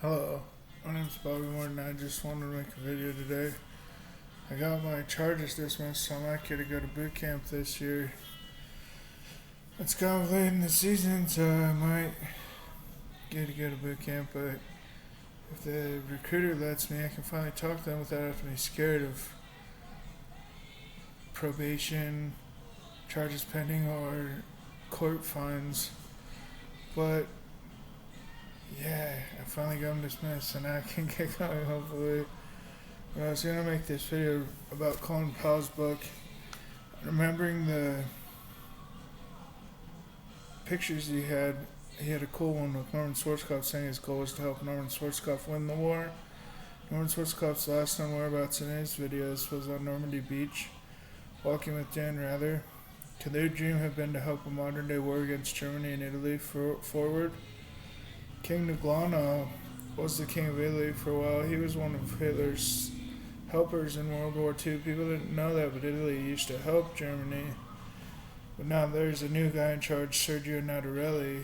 Hello, my name's Bobby Morton. I just wanted to make a video today. I got my charges dismissed, so I might get to go to boot camp this year. It's kind of late in the season, so I might get to go to boot camp, but if the recruiter lets me, I can finally talk to them without having to be scared of probation, charges pending, or court fines. But yeah, I finally got them dismissed, so now I can get going, hopefully. But I was going to make this video about Colin Powell's book, remembering the pictures he had. He had a cool one with Norman Schwarzkopf saying his goal was to help Norman Schwarzkopf win the war. Norman Schwarzkopf's last known whereabouts in his videos was on Normandy Beach, walking with Dan Rather. Could their dream have been to help a modern-day war against Germany and Italy forward? King Nuglano was the king of Italy for a while. He was one of Hitler's helpers in World War II. People didn't know that, but Italy used to help Germany. But now there's a new guy in charge, Sergio Nadarelli,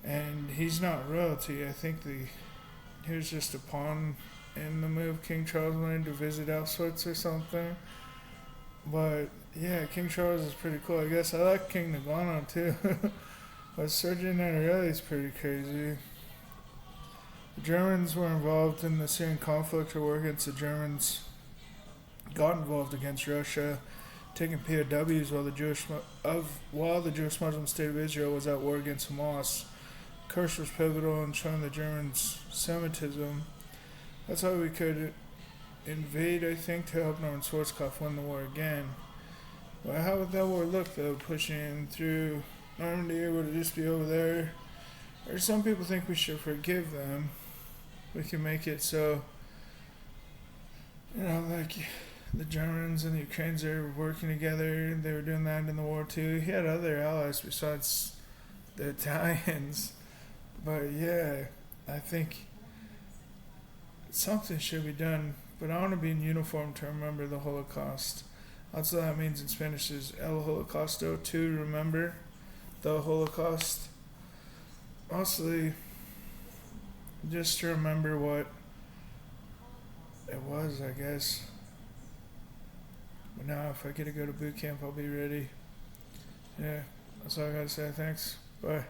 and he's not royalty. I think he was just a pawn in the move King Charles wanted to visit Auschwitz or something. But yeah, King Charles is pretty cool. I guess I like King Nuglano too. But Sergio Nadarelli is pretty crazy. The Germans were involved in the Syrian conflict, or war against the Germans got involved against Russia, taking POWs while the Jewish Muslim state of Israel was at war against Hamas. Kursk was pivotal in showing the Germans Semitism. That's why we could invade, I think, to help Norman Schwarzkopf win the war again. But how would that war look, though, pushing through Normandy? Would it just be over there? Or some people think we should forgive them. We can make it so, like the Germans and the Ukrainians, they were working together. They were doing that in the war too. He had other allies besides the Italians. But yeah, I think something should be done. But I want to be in uniform to remember the Holocaust. That's what that means in Spanish is El Holocausto, to remember the Holocaust. Mostly just to remember what it was, I guess. But now if I get to go to boot camp, I'll be ready. Yeah, that's all I gotta say. Thanks. Bye.